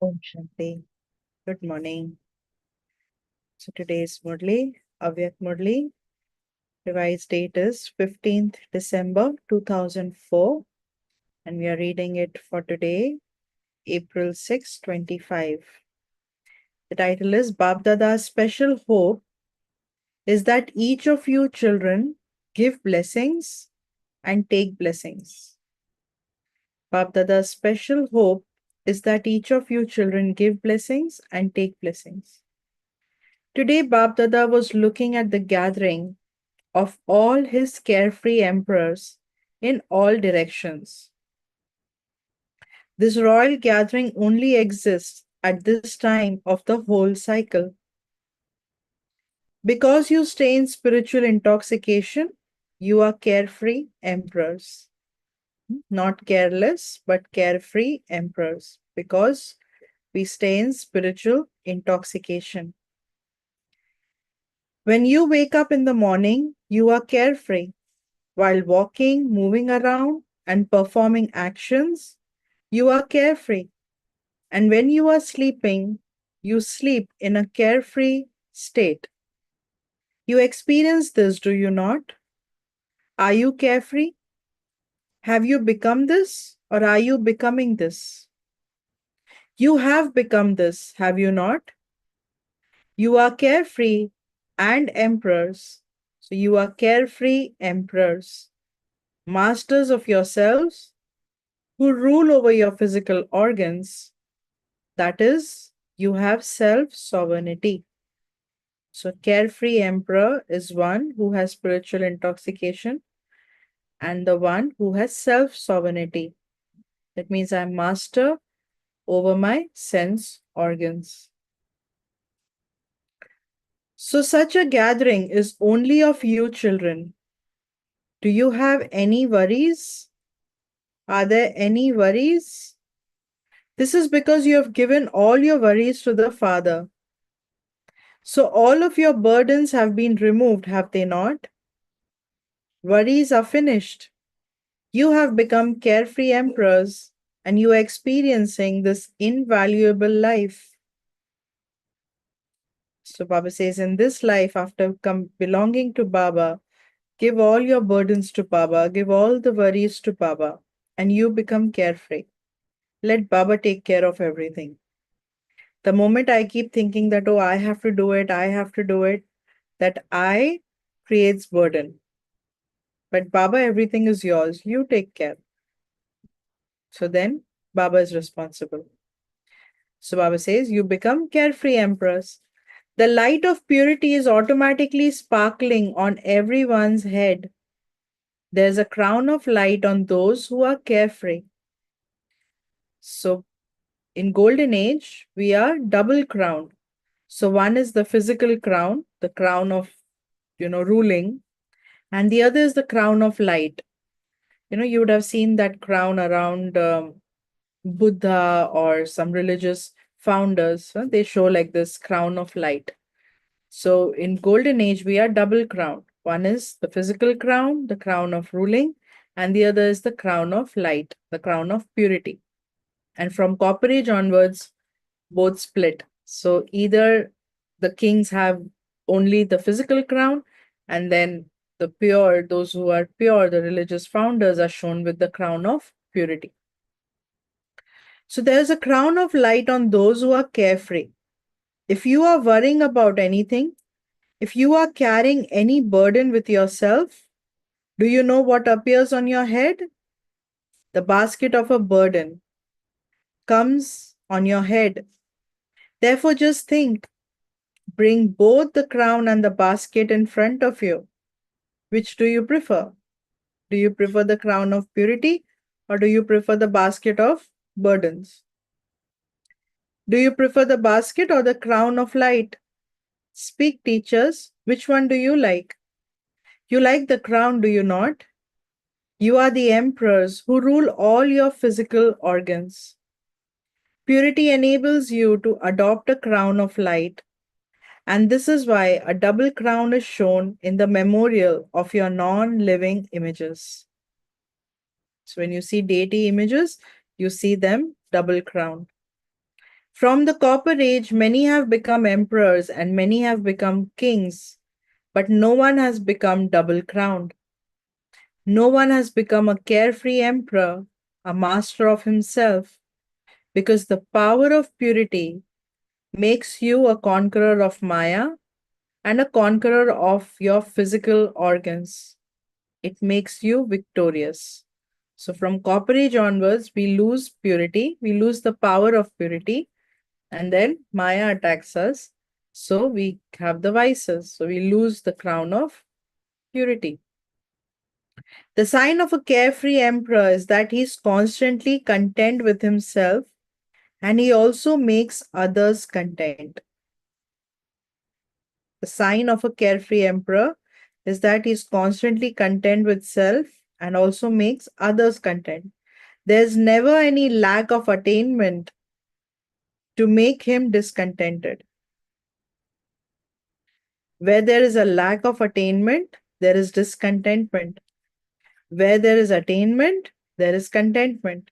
Om Shanti. Good morning. So today is Murli, Avyak Murli. Revised date is 15th December 2004, and we are reading it for today, April 6, 25. The title is Babdada's Special Hope is that each of you children give blessings and take blessings. Babdada's special hope is that each of you children give blessings and take blessings. Today, Babdada was looking at the gathering of all his carefree emperors in all directions. This royal gathering only exists at this time of the whole cycle. Because you stay in spiritual intoxication, you are carefree emperors. Not careless, but carefree emperors. Because we stay in spiritual intoxication. When you wake up in the morning, you are carefree. While walking, moving around, and performing actions, you are carefree. And when you are sleeping, you sleep in a carefree state. You experience this, do you not? Are you carefree? Have you become this, or are you becoming this? You have become this, have you not? You are carefree and emperors. So you are carefree emperors, masters of yourselves, who rule over your physical organs. That is, you have self-sovereignty. So carefree emperor is one who has spiritual intoxication and the one who has self-sovereignty. That means I'm master over my sense organs. So such a gathering is only of you children. Do you have any worries? Are there any worries? This is because you have given all your worries to the Father. So all of your burdens have been removed, have they not? Worries are finished. You have become carefree emperors and you are experiencing this invaluable life. So Baba says, in this life, after belonging to Baba, give all your burdens to Baba, give all the worries to Baba, and you become carefree. Let Baba take care of everything. The moment I keep thinking that, oh, I have to do it, that I creates burden. But Baba, everything is yours. You take care. So then Baba is responsible. So Baba says, you become carefree empress. The light of purity is automatically sparkling on everyone's head. There's a crown of light on those who are carefree. So in golden age, we are double crowned. So one is the physical crown, the crown of, ruling, and the other is the crown of light. You would have seen that crown around Buddha or some religious founders. They show like this crown of light. So in golden age, we are double crowned. One is the physical crown, the crown of ruling, and the other is the crown of light, the crown of purity. And from copper age onwards, both split. So either the kings have only the physical crown, and then the pure, those who are pure, the religious founders are shown with the crown of purity. So there's a crown of light on those who are carefree. If you are worrying about anything, if you are carrying any burden with yourself, do you know what appears on your head? The basket of a burden comes on your head. Therefore, just think, bring both the crown and the basket in front of you. Which do you prefer? Do you prefer the crown of purity or do you prefer the basket of burdens? Do you prefer the basket or the crown of light? Speak, teachers. Which one do you like? You like the crown, do you not? You are the emperors who rule all your physical organs. Purity enables you to adopt a crown of light, and this is why a double crown is shown in the memorial of your non-living images. So when you see deity images, you see them double crowned. From the copper age, many have become emperors and many have become kings, but no one has become double crowned. No one has become a carefree emperor, a master of himself, because the power of purity makes you a conqueror of Maya and a conqueror of your physical organs. It makes you victorious. So, from copper age onwards, we lose purity, we lose the power of purity, and then Maya attacks us. So, we have the vices. So, we lose the crown of purity. The sign of a carefree emperor is that he's constantly content with himself and he also makes others content. The sign of a carefree emperor is that he's constantly content with self and also makes others content. There's never any lack of attainment to make him discontented. Where there is a lack of attainment, there is discontentment. Where there is attainment, there is contentment.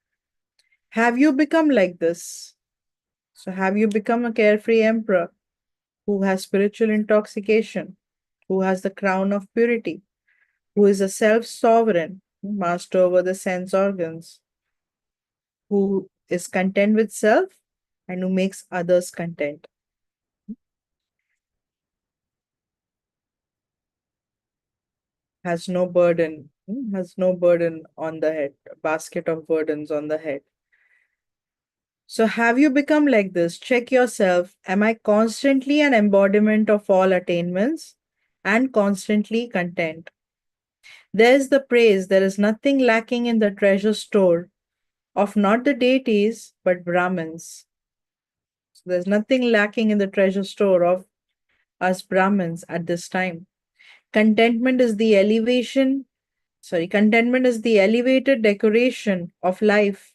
Have you become like this? So, have you become a carefree emperor who has spiritual intoxication, who has the crown of purity, who is a self sovereign, master over the sense organs, who is content with self and who makes others content? Has no burden, has no burden on the head, a basket of burdens on the head. So, have you become like this? Check yourself. Am I constantly an embodiment of all attainments and constantly content? There's the praise. There is nothing lacking in the treasure store of not the deities, but Brahmins. So, there's nothing lacking in the treasure store of us Brahmins at this time. Contentment is the contentment is the elevated decoration of life.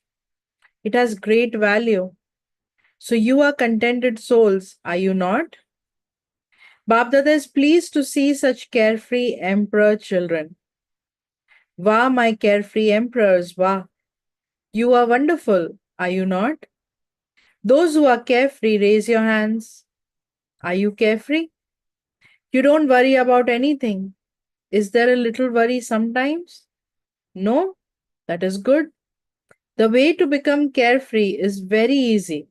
It has great value. So you are contented souls, are you not? Babdada is pleased to see such carefree emperor children. Wah, my carefree emperors, wah. You are wonderful, are you not? Those who are carefree, raise your hands. Are you carefree? You don't worry about anything. Is there a little worry sometimes? No? That is good. The way to become carefree is very easy.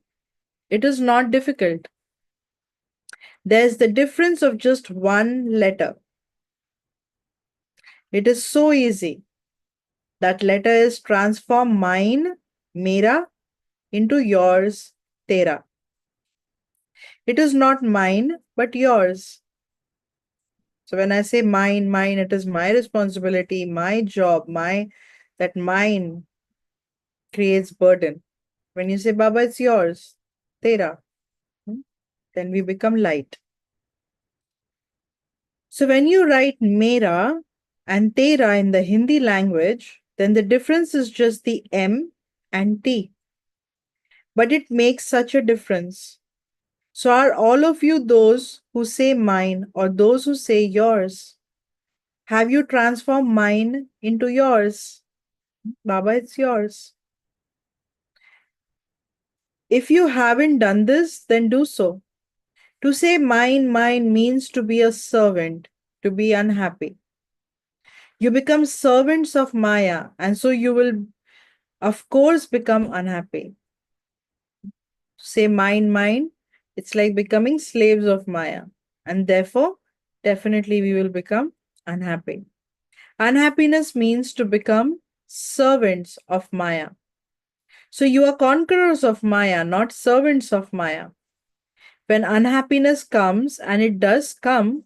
It is not difficult. There's the difference of just one letter. It is so easy. That letter is transform mine, mera, into yours, tera. It is not mine, but yours. So when I say mine, it is my responsibility, my job, that mine creates burden. When you say Baba, it's yours, tera, then we become light. So when you write mera and tera in the Hindi language, then the difference is just the M and T. But it makes such a difference. So are all of you those who say mine or those who say yours? Have you transformed mine into yours? Baba, it's yours. If you haven't done this, then do so. To say mine means to be a servant, to be unhappy. You become servants of Maya, and so you will, of course, become unhappy. Say mine, it's like becoming slaves of Maya, and therefore, definitely we will become unhappy. Unhappiness means to become servants of Maya. So you are conquerors of Maya, not servants of Maya. When unhappiness comes, and it does come,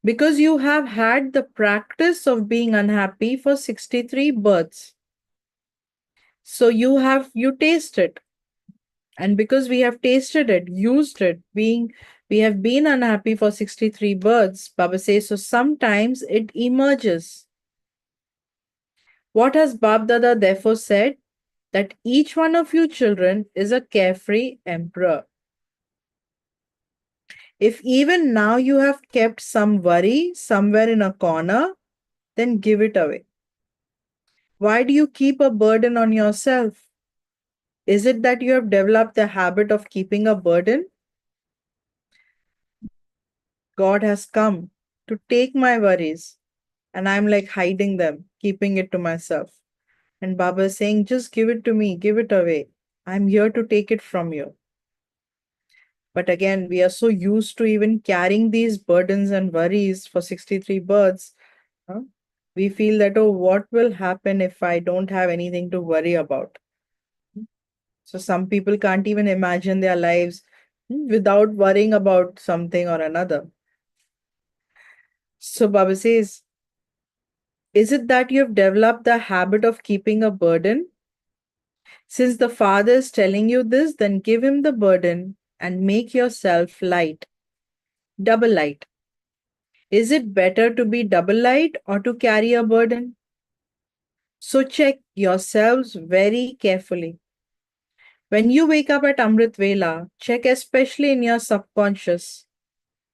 because you have had the practice of being unhappy for 63 births. So you taste it. And because we have tasted it, used it, we have been unhappy for 63 births, Baba says, so sometimes it emerges. What has Bab Dada therefore said? That each one of you children is a carefree emperor. If even now you have kept some worry somewhere in a corner, then give it away. Why do you keep a burden on yourself? Is it that you have developed the habit of keeping a burden? God has come to take my worries, and I'm like hiding them, keeping it to myself. And Baba is saying, just give it to me, give it away. I'm here to take it from you. But again, we are so used to even carrying these burdens and worries for 63 births. huh? We feel that, oh, what will happen if I don't have anything to worry about? So some people can't even imagine their lives without worrying about something or another. So Baba says, is it that you have developed the habit of keeping a burden? Since the Father is telling you this, then give him the burden and make yourself light, double light. Is it better to be double light or to carry a burden? So check yourselves very carefully. When you wake up at Amrit Vela, check especially in your subconscious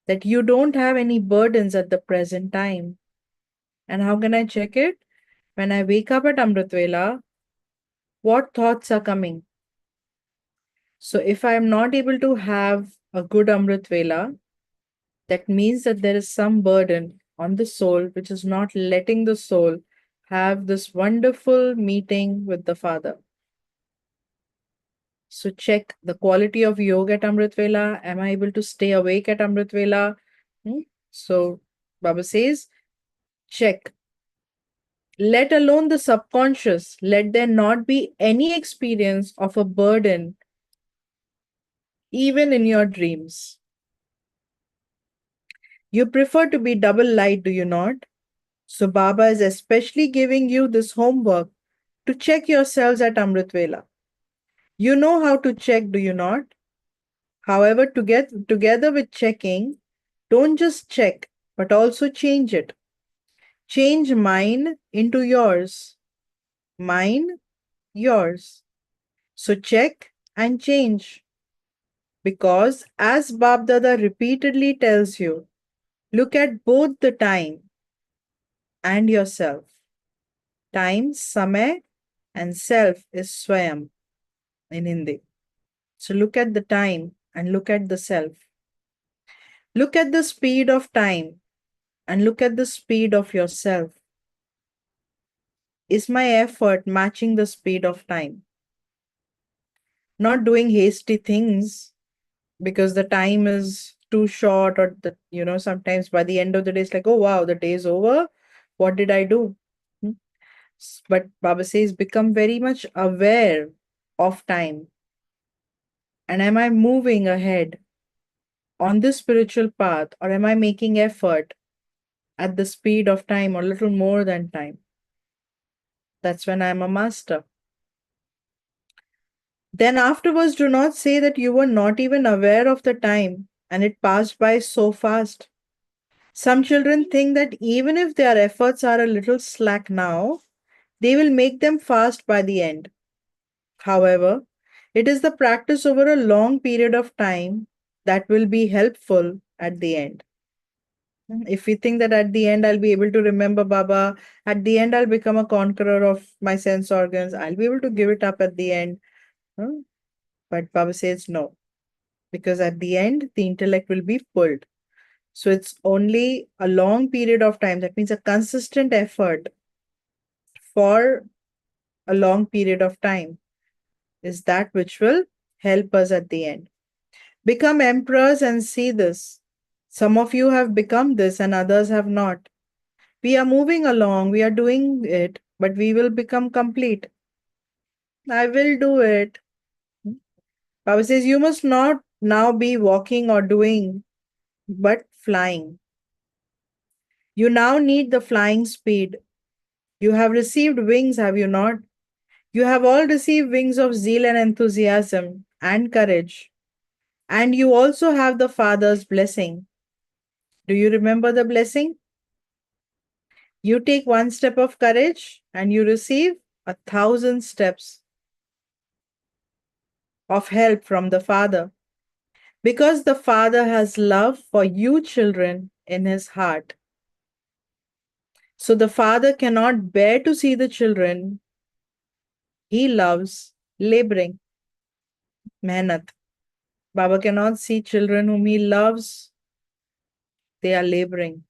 that you don't have any burdens at the present time. And how can I check it? When I wake up at Amrit Vela, what thoughts are coming? So if I am not able to have a good Amrit Vela, that means that there is some burden on the soul which is not letting the soul have this wonderful meeting with the Father. So check the quality of yoga at Amrit Vela. Am I able to stay awake at Amrit Vela? So Baba says, check. Let alone the subconscious, let there not be any experience of a burden even in your dreams. You prefer to be double light, do you not? So Baba is especially giving you this homework to check yourselves at Amrit Vela. You know how to check, do you not? However, together with checking, don't just check, but also change it. Change mine into yours. Mine, yours. So check and change. Because as Babdada repeatedly tells you, look at both the time and yourself. Time, samay, and self is swayam in Hindi. So look at the time and look at the self. Look at the speed of time and look at the speed of yourself. Is my effort matching the speed of time? Not doing hasty things because the time is too short, or sometimes by the end of the day it's like, oh wow, the day is over, what did I do? Hmm? But Baba says, become very much aware of time, and am I moving ahead on this spiritual path, or am I making effort at the speed of time or little more than time? That's when I'm a master. Then afterwards, do not say that you were not even aware of the time and it passed by so fast. Some children think that even if their efforts are a little slack now, they will make them fast by the end. However, it is the practice over a long period of time that will be helpful at the end. If we think that at the end I'll be able to remember Baba, at the end I'll become a conqueror of my sense organs, I'll be able to give it up at the end. huh? But Baba says no, because at the end the intellect will be pulled. So it's only a long period of time. That means a consistent effort for a long period of time is that which will help us at the end. Become emperors and see this. Some of you have become this and others have not. We are moving along, we are doing it, but we will become complete. I will do it. Baba says you must not now be walking or doing, but flying. You now need the flying speed. You have received wings, have you not? You have all received wings of zeal and enthusiasm and courage. And you also have the Father's blessing. Do you remember the blessing? You take one step of courage and you receive 1,000 steps of help from the Father. Because the Father has love for you children in his heart. So the Father cannot bear to see the children he loves laboring. Mehnat. Baba cannot see children whom he loves. They are laboring.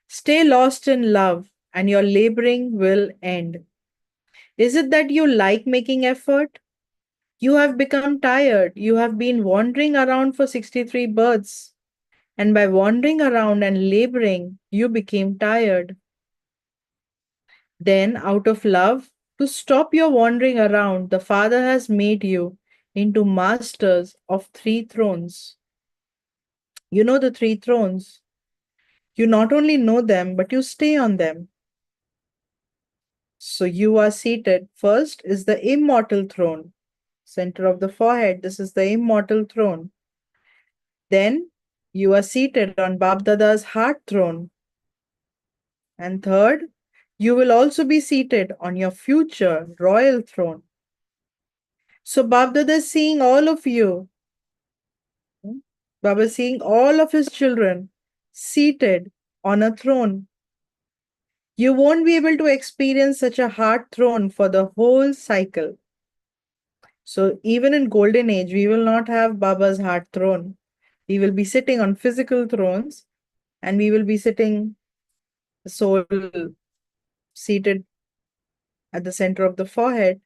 Stay lost in love and your laboring will end. Is it that you like making effort? You have become tired. You have been wandering around for 63 births. And by wandering around and laboring, you became tired. Then, out of love, to stop your wandering around, the Father has made you into masters of 3 thrones. You know the 3 thrones. You not only know them, but you stay on them. So you are seated. First is the immortal throne, center of the forehead. This is the immortal throne. Then you are seated on Bab Dada's heart throne. And third, you will also be seated on your future royal throne. So Bab Dada is seeing all of you. Baba is seeing all of his children seated on a throne. You won't be able to experience such a heart throne for the whole cycle. So even in golden age, we will not have Baba's heart throne. We will be sitting on physical thrones and we will be sitting, the soul seated at the center of the forehead.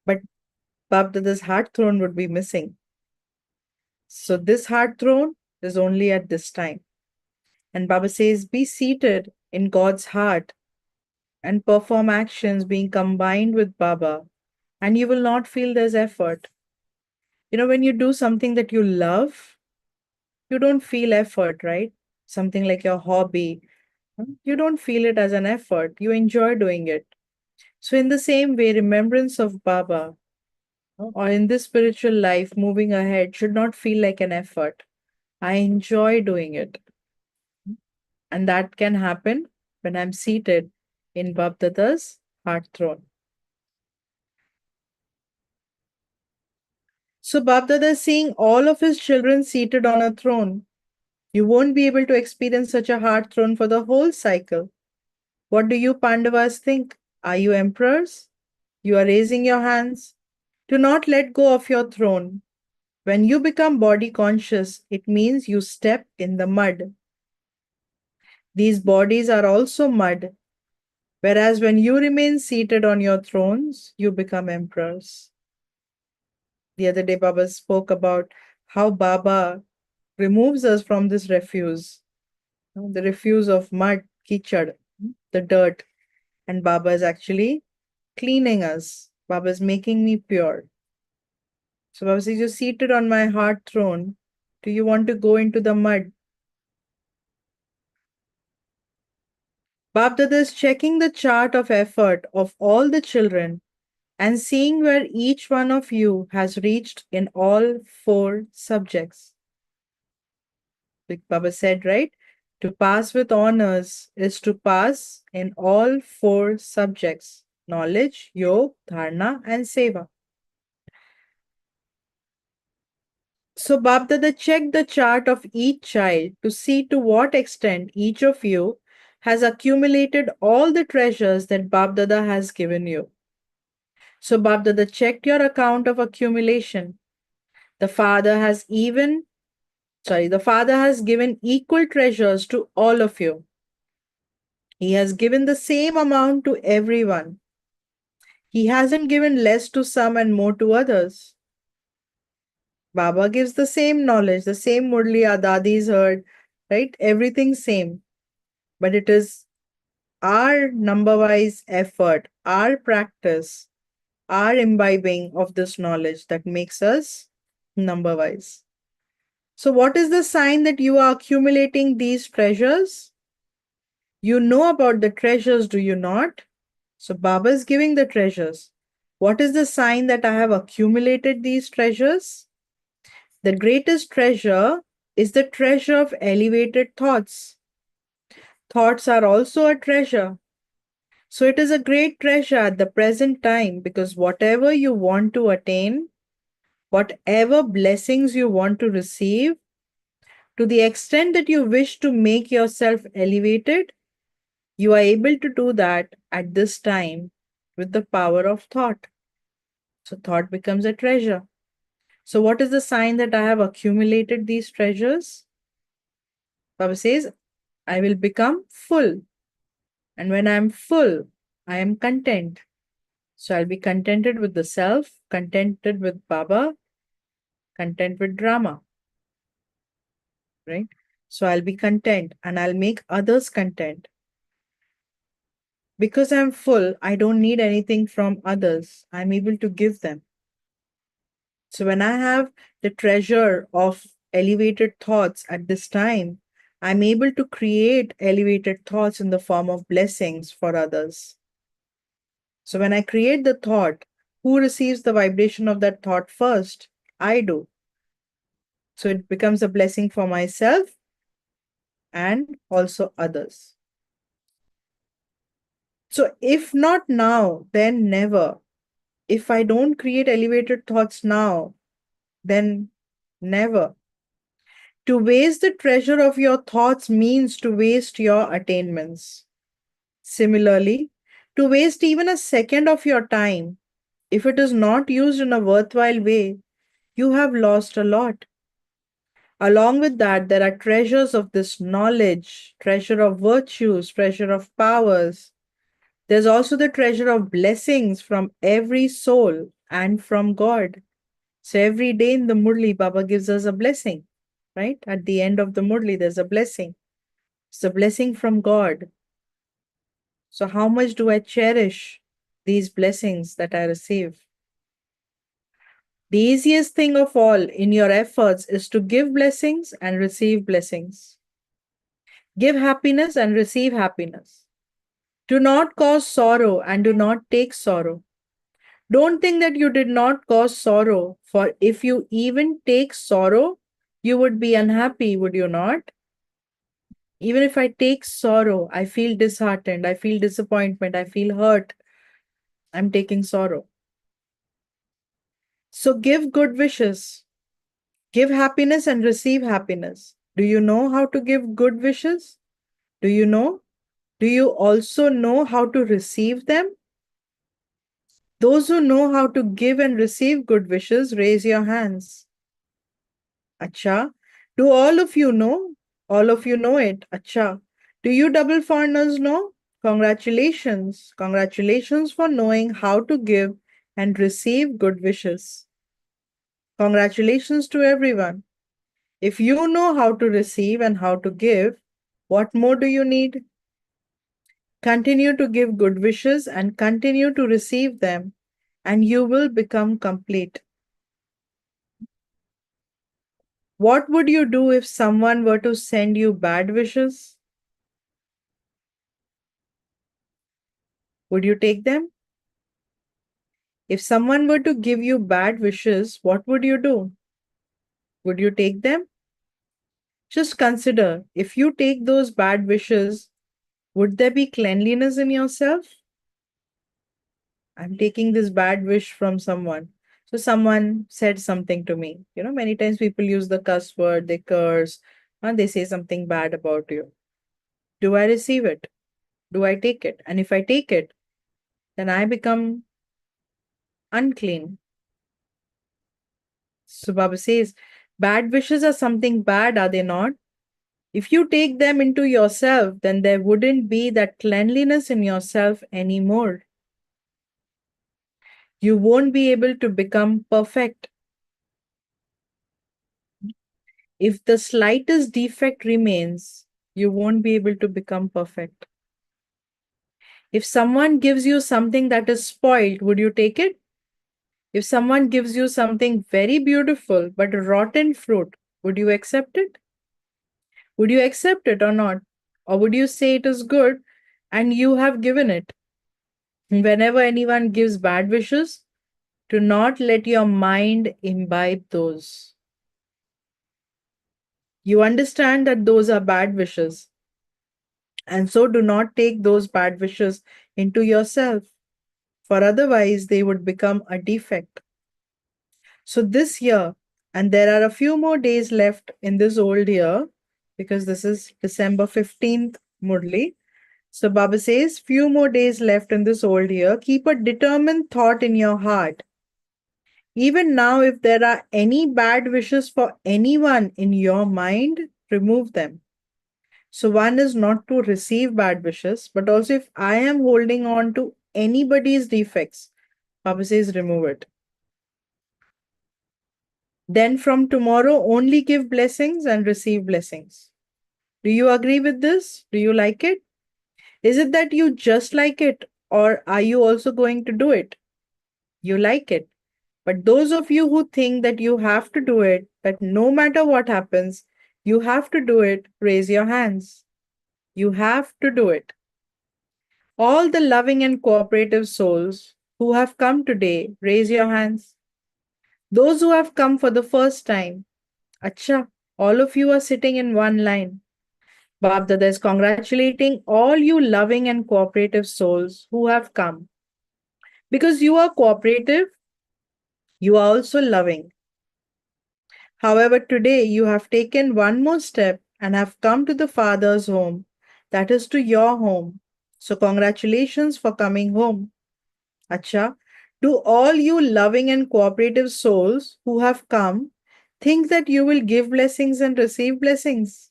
But Babdada's heart throne would be missing. So this heart throne is only at this time. And Baba says, be seated in God's heart and perform actions being combined with Baba, and you will not feel there's effort. You know, when you do something that you love, you don't feel effort, right? Something like your hobby, you don't feel it as an effort. You enjoy doing it. So, in the same way, remembrance of Baba or in this spiritual life, moving ahead should not feel like an effort. I enjoy doing it. And that can happen when I'm seated in Babdada's heart throne. So Babdada is seeing all of his children seated on a throne. You won't be able to experience such a heart throne for the whole cycle. What do you Pandavas think? Are you emperors? You are raising your hands. Do not let go of your throne. When you become body conscious, it means you step in the mud. These bodies are also mud. Whereas when you remain seated on your thrones, you become emperors. The other day, Baba spoke about how Baba removes us from this refuse, the refuse of mud, kichad, the dirt. And Baba is actually cleaning us. Baba is making me pure. So Baba says, you're seated on my heart throne. Do you want to go into the mud? Baba is checking the chart of effort of all the children and seeing where each one of you has reached in all 4 subjects. Like Baba said, right? To pass with honors is to pass in all 4 subjects: knowledge, yoga, dharana, and seva. So Babdada checked the chart of each child to see to what extent each of you has accumulated all the treasures that Babdada has given you. So Babdada checked your account of accumulation. The father has the father has given equal treasures to all of you. He has given the same amount to everyone. He hasn't given less to some and more to others. Baba gives the same knowledge, the same Murli our dadis heard, right? Everything same. But it is our number wise effort, our practice, our imbibing of this knowledge that makes us number wise. So, what is the sign that you are accumulating these treasures? You know about the treasures, do you not? So Baba is giving the treasures. What is the sign that I have accumulated these treasures? The greatest treasure is the treasure of elevated thoughts. Thoughts are also a treasure. So it is a great treasure at the present time because whatever you want to attain, whatever blessings you want to receive, to the extent that you wish to make yourself elevated, you are able to do that at this time with the power of thought. So thought becomes a treasure. So what is the sign that I have accumulated these treasures? Baba says, I will become full. And when I am full, I am content. So I'll be contented with the self, contented with Baba, content with drama, right? So I'll be content and I'll make others content. Because I'm full, I don't need anything from others. I'm able to give them. So when I have the treasure of elevated thoughts at this time, I'm able to create elevated thoughts in the form of blessings for others. So when I create the thought, who receives the vibration of that thought first? I do. So it becomes a blessing for myself and also others. So if not now, then never. If I don't create elevated thoughts now, then never. To waste the treasure of your thoughts means to waste your attainments. Similarly, to waste even a second of your time, if it is not used in a worthwhile way, you have lost a lot. Along with that, there are treasures of this knowledge, treasure of virtues, treasure of powers. There's also the treasure of blessings from every soul and from God. So every day in the Murli, Baba gives us a blessing, right? At the end of the Murli, there's a blessing. It's a blessing from God. So how much do I cherish these blessings that I receive? The easiest thing of all in your efforts is to give blessings and receive blessings. Give happiness and receive happiness. Do not cause sorrow and do not take sorrow. Don't think that you did not cause sorrow, for if you even take sorrow, you would be unhappy, would you not? Even if I take sorrow, I feel disheartened, I feel disappointment, I feel hurt. I'm taking sorrow. So give good wishes. Give happiness and receive happiness. Do you know how to give good wishes? Do you know? Do you also know how to receive them? Those who know how to give and receive good wishes, raise your hands. Acha. Do all of you know? All of you know it. Acha. Do you double foreigners know? Congratulations. Congratulations for knowing how to give and receive good wishes. Congratulations to everyone. If you know how to receive and how to give, what more do you need? Continue to give good wishes and continue to receive them, and you will become complete. What would you do if someone were to send you bad wishes? Would you take them? If someone were to give you bad wishes, what would you do? Would you take them? Just consider, if you take those bad wishes, would there be cleanliness in yourself? I'm taking this bad wish from someone. So someone said something to me. Many times people use the cuss word, they curse, and they say something bad about you. Do I receive it? Do I take it? And if I take it, then I become unclean. So Baba says, bad wishes are something bad, are they not? If you take them into yourself, then there wouldn't be that cleanliness in yourself anymore. You won't be able to become perfect. If the slightest defect remains, you won't be able to become perfect. If someone gives you something that is spoiled, would you take it? If someone gives you something very beautiful but rotten fruit, would you accept it? Would you accept it or not? Or would you say it is good and you have given it? Whenever anyone gives bad wishes, do not let your mind imbibe those. You understand that those are bad wishes. And so do not take those bad wishes into yourself, for otherwise they would become a defect. So this year, and there are a few more days left in this old year, because this is December 15th, Murli. So Baba says, few more days left in this old year. Keep a determined thought in your heart. Even now, if there are any bad wishes for anyone in your mind, remove them. So, one is not to receive bad wishes, but also if I am holding on to anybody's defects, Baba says remove it. Then from tomorrow, only give blessings and receive blessings. Do you agree with this? Do you like it? Is it that you just like it, or are you also going to do it? You like it. But those of you who think that you have to do it, that no matter what happens, you have to do it, raise your hands. You have to do it. All the loving and cooperative souls who have come today, raise your hands. Those who have come for the first time, Acha, all of you are sitting in one line. Bab Dada is congratulating all you loving and cooperative souls who have come. Because you are cooperative, you are also loving. However, today you have taken one more step and have come to the Father's home, that is to your home. So, congratulations for coming home. Acha, do all you loving and cooperative souls who have come think that you will give blessings and receive blessings?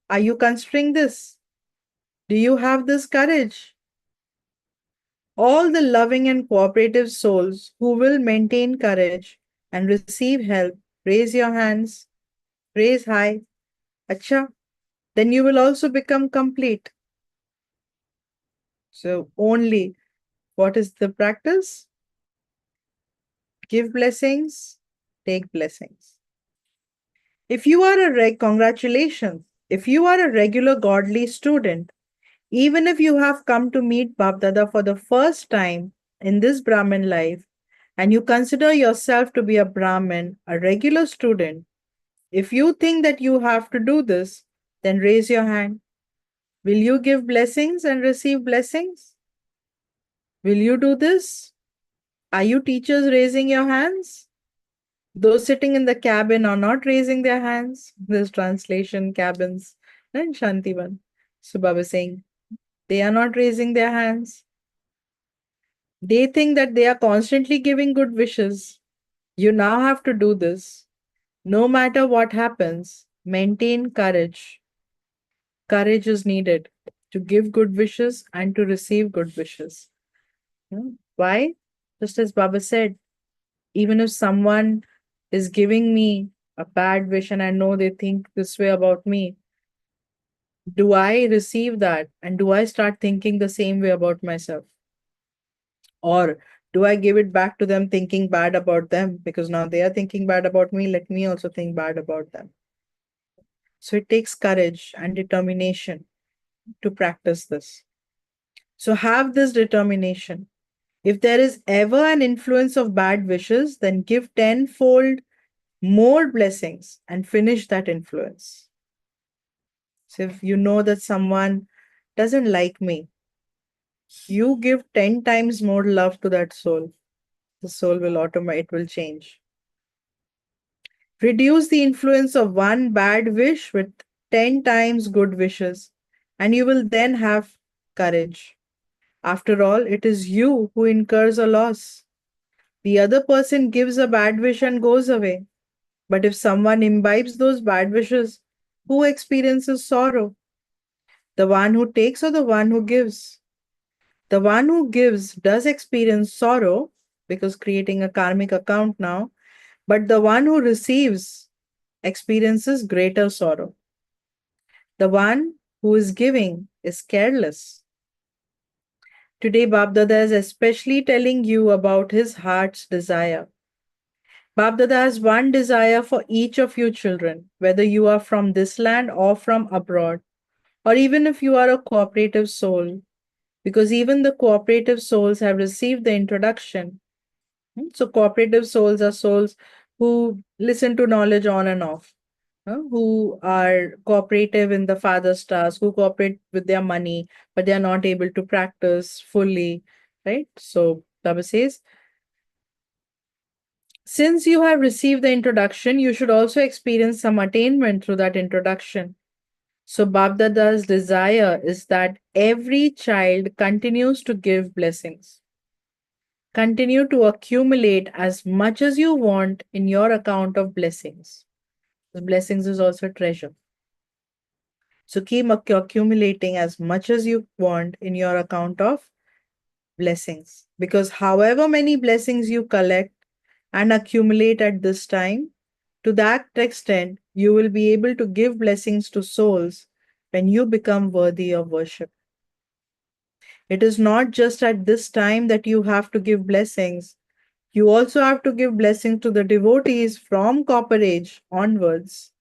Are you considering this? Do you have this courage? All the loving and cooperative souls who will maintain courage and receive help, raise your hands, raise high. Acha, then you will also become complete. So, only what is the practice? Give blessings, take blessings. If you are congratulations, if you are a regular godly student, even if you have come to meet Bab Dada for the first time in this Brahmin life, and you consider yourself to be a Brahmin, a regular student, if you think that you have to do this, then raise your hand. Will you give blessings and receive blessings? Will you do this? Are you teachers raising your hands? Those sitting in the cabin are not raising their hands. This translation cabins and Shantivan. So Baba is saying they are not raising their hands. They think that they are constantly giving good wishes. You now have to do this. No matter what happens, maintain courage. Courage is needed to give good wishes and to receive good wishes. Why? Just as Baba said, even if someone is giving me a bad wish and I know they think this way about me, do I receive that and do I start thinking the same way about myself? Or do I give it back to them thinking bad about them because now they are thinking bad about me? Let me also think bad about them. So it takes courage and determination to practice this. So have this determination. If there is ever an influence of bad wishes, then give tenfold more blessings and finish that influence. So if you know that someone doesn't like me, you give 10 times more love to that soul. The soul will it will change. Reduce the influence of one bad wish with 10 times good wishes, and you will then have courage. After all, it is you who incurs a loss. The other person gives a bad wish and goes away. But if someone imbibes those bad wishes, who experiences sorrow? The one who takes or the one who gives? The one who gives does experience sorrow because creating a karmic account now, but the one who receives experiences greater sorrow. The one who is giving is careless. Today, Babdada is especially telling you about his heart's desire. Babdada has one desire for each of you children, whether you are from this land or from abroad, or even if you are a cooperative soul, because even the cooperative souls have received the introduction. So, cooperative souls are souls who listen to knowledge on and off, who are cooperative in the father's task, who cooperate with their money, but they are not able to practice fully, right? So, Baba says, since you have received the introduction, you should also experience some attainment through that introduction. So, Babdada's desire is that every child continues to give blessings, Continue to accumulate as much as you want in your account of blessings. The blessings is also treasure. So keep accumulating as much as you want in your account of blessings. Because however many blessings you collect and accumulate at this time, to that extent, you will be able to give blessings to souls when you become worthy of worship. It is not just at this time that you have to give blessings. You also have to give blessings to the devotees from Copper Age onwards.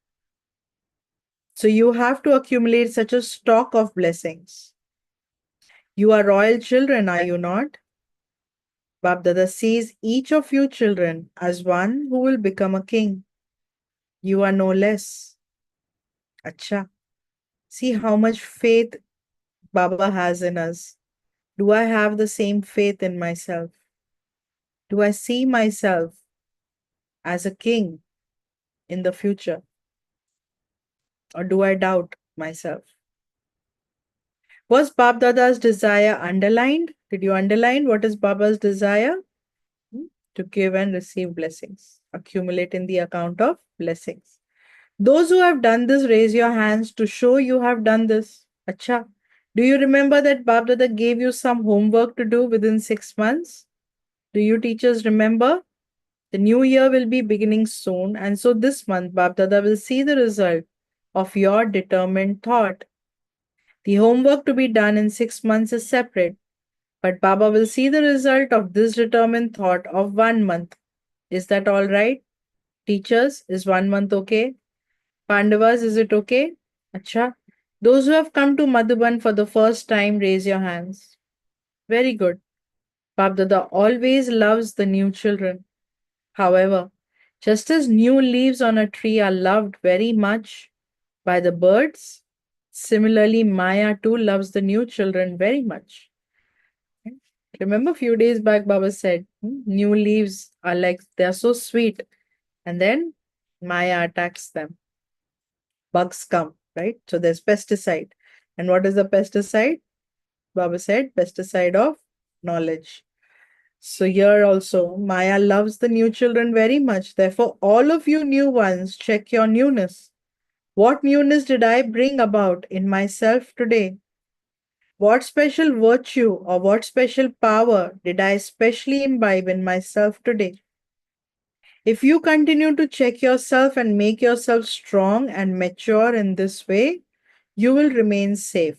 So you have to accumulate such a stock of blessings. You are royal children, are you not? Babdada sees each of you children as one who will become a king. You are no less. Acha. See how much faith Baba has in us. Do I have the same faith in myself? Do I see myself as a king in the future? Or do I doubt myself? Was Bab Dada's desire underlined? Did you underline what is Baba's desire? To give and receive blessings, accumulate in the account of blessings. Those who have done this, raise your hands to show you have done this. Acha. Do you remember that Bab Dada gave you some homework to do within 6 months? Do you teachers remember? The new year will be beginning soon, and so this month Bab Dada will see the result of your determined thought. The homework to be done in 6 months is separate, but Baba will see the result of this determined thought of 1 month. Is that all right? Teachers, is 1 month okay? Pandavas, is it okay? Acha. Those who have come to Madhuban for the first time, raise your hands. Very good. Babdada always loves the new children. However, just as new leaves on a tree are loved very much by the birds, similarly, Maya too loves the new children very much. Remember, a few days back, Baba said, new leaves are like, they're so sweet. And then Maya attacks them. Bugs come, right? So there's pesticide. And what is the pesticide? Baba said, pesticide of knowledge. So here also, Maya loves the new children very much. Therefore, all of you new ones, check your newness. What newness did I bring about in myself today? What special virtue or what special power did I specially imbibe in myself today? If you continue to check yourself and make yourself strong and mature in this way, you will remain safe.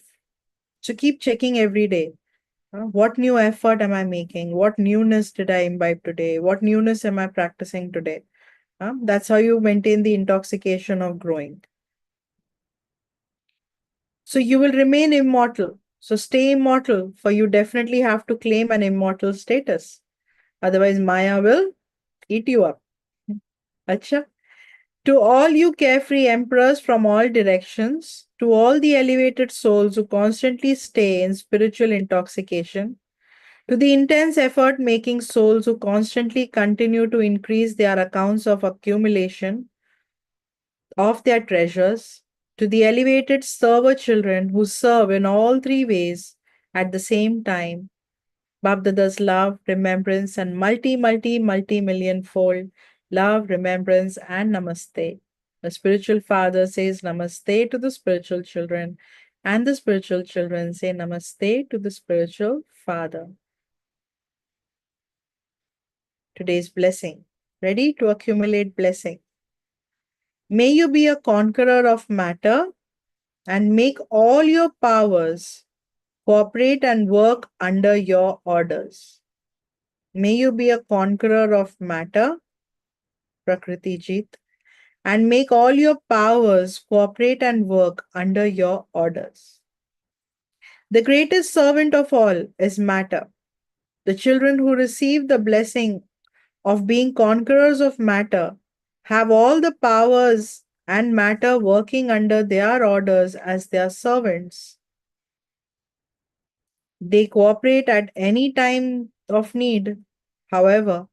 So keep checking every day. What new effort am I making? What newness did I imbibe today? What newness am I practicing today? That's how you maintain the intoxication of growing. So you will remain immortal. So stay immortal, for you definitely have to claim an immortal status. Otherwise, Maya will eat you up. Acha. To all you carefree emperors from all directions, to all the elevated souls who constantly stay in spiritual intoxication, to the intense effort making souls who constantly continue to increase their accounts of accumulation of their treasures, to the elevated server children who serve in all three ways at the same time, Babdada's love, remembrance, and multi million fold love, remembrance, and namaste. The spiritual father says namaste to the spiritual children, and the spiritual children say namaste to the spiritual father. Today's blessing. Ready to accumulate blessing. May you be a conqueror of matter and make all your powers cooperate and work under your orders. May you be a conqueror of matter, Prakriti Jit, and make all your powers cooperate and work under your orders. The greatest servant of all is matter. The children who receive the blessing of being conquerors of matter have all the powers and matter working under their orders as their servants. They cooperate at any time of need. However,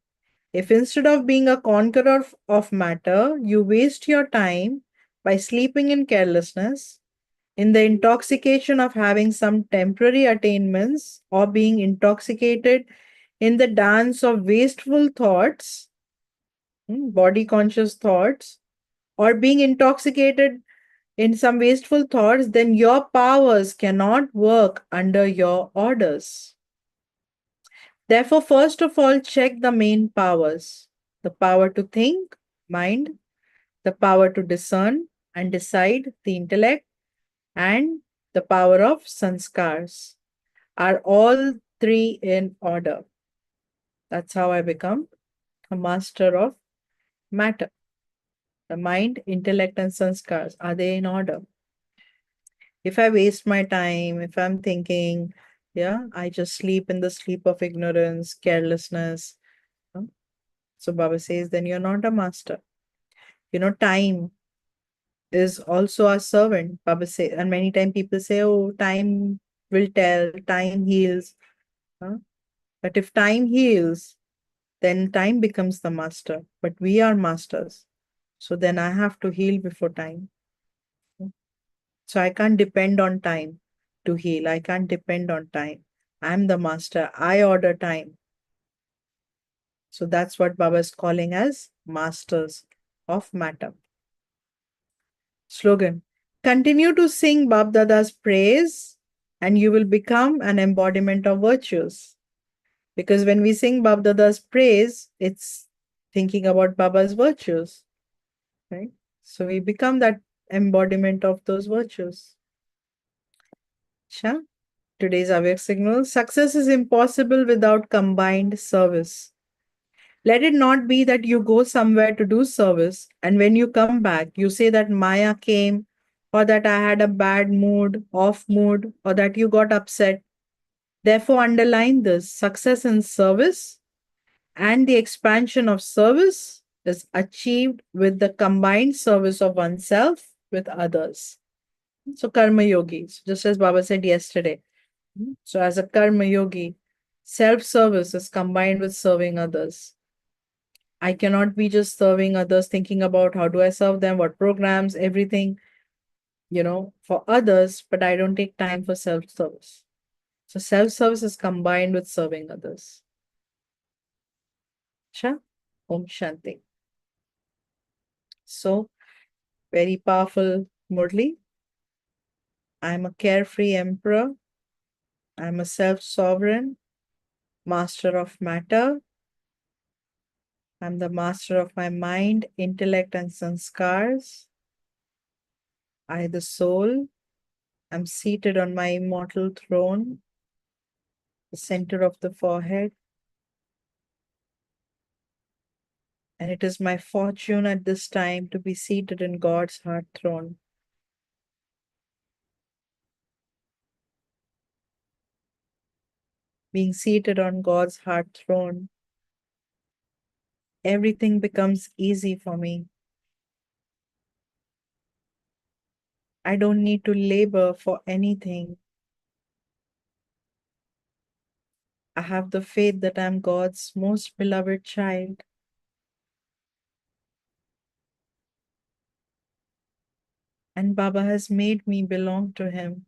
if instead of being a conqueror of matter, you waste your time by sleeping in carelessness, in the intoxication of having some temporary attainments, or being intoxicated in the dance of wasteful thoughts, body conscious thoughts, or being intoxicated in some wasteful thoughts, then your powers cannot work under your orders. Therefore, first of all, check the main powers: the power to think, mind, the power to discern and decide, the intellect, and the power of sanskars. Are all three in order? That's how I become a master of matter. The mind, intellect, and sanskars, are they in order? If I waste my time, if I'm thinking, yeah, I just sleep in the sleep of ignorance, carelessness. huh? So Baba says, then you're not a master. Time is also a servant. Baba say, and many times people say, oh, time will tell, time heals. huh? But if time heals, then time becomes the master. But we are masters. So then I have to heal before time. So I can't depend on time to heal. I can't depend on time. I'm the master. I order time. So that's what Baba is calling as masters of matter. Slogan: continue to sing Bab Dada's praise and you will become an embodiment of virtues. Because when we sing Bab Dada's praise, it's thinking about Baba's virtues, right? So we become that embodiment of those virtues. Sure. Today's Avyak signal: success is impossible without combined service. Let it not be that you go somewhere to do service and when you come back, you say that Maya came, or that I had a bad mood, off mood, or that you got upset. Therefore, underline this: success in service and the expansion of service is achieved with the combined service of oneself with others. So, Karma Yogis, just as Baba said yesterday. So, as a Karma Yogi, self service is combined with serving others. I cannot be just serving others, thinking about how do I serve them, what programs, everything, for others, but I don't take time for self service. So, self service is combined with serving others. Sure. Om Shanti. So, very powerful, Murli. I'm a carefree emperor. I'm a self sovereign, master of matter. I'm the master of my mind, intellect, and sanskars. I, the soul, am seated on my immortal throne, the center of the forehead. And it is my fortune at this time to be seated in God's heart throne. Being seated on God's heart throne, everything becomes easy for me. I don't need to labor for anything. I have the faith that I'm God's most beloved child. And Baba has made me belong to Him,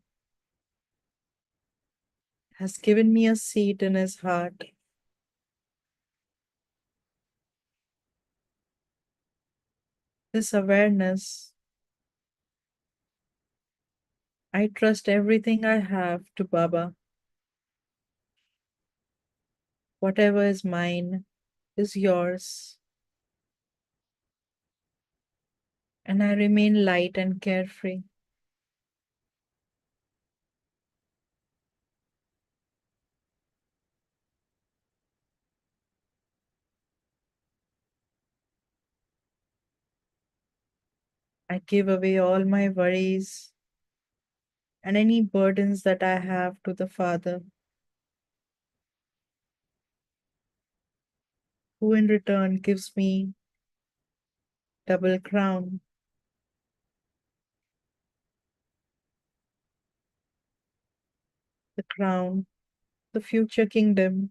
has given me a seat in His heart. This awareness, I trust everything I have to Baba. Whatever is mine is yours. And I remain light and carefree. I give away all my worries and any burdens that I have to the Father, who in return gives me double crown, the crown, the future kingdom,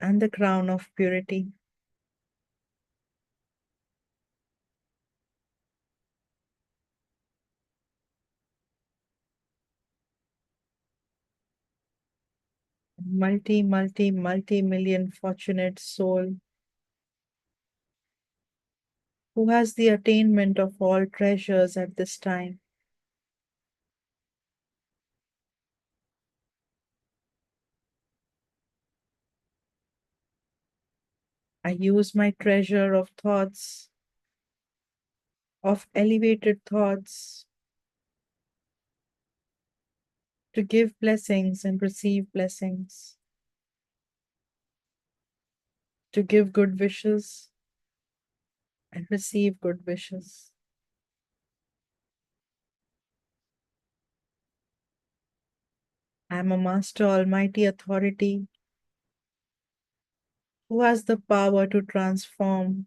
and the crown of purity. multi-million fortunate soul who has the attainment of all treasures at this time. I use my treasure of thoughts, of elevated thoughts, to give blessings and receive blessings, to give good wishes and receive good wishes. I am a master almighty authority who has the power to transform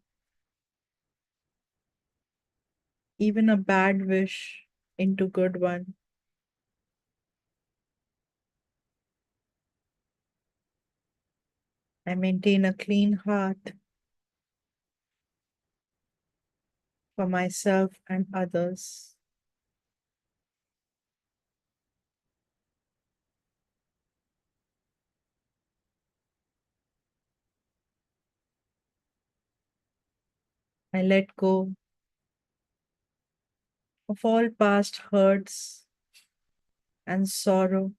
even a bad wish into good one. I maintain a clean heart for myself and others. I let go of all past hurts and sorrow,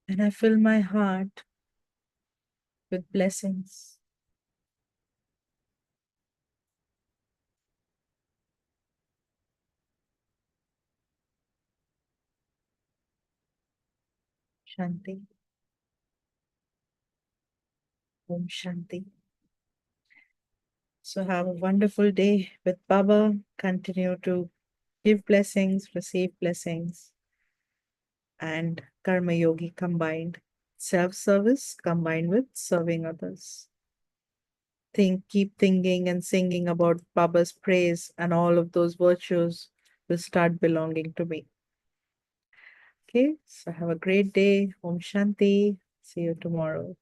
and I fill my heart with blessings. Shanti. Om Shanti. So have a wonderful day with Baba. Continue to give blessings, receive blessings, and Karma Yogi combined. Self-service combined with serving others. Keep thinking and singing about Baba's praise, and all of those virtues will start belonging to me. Okay, so have a great day. Om Shanti. See you tomorrow.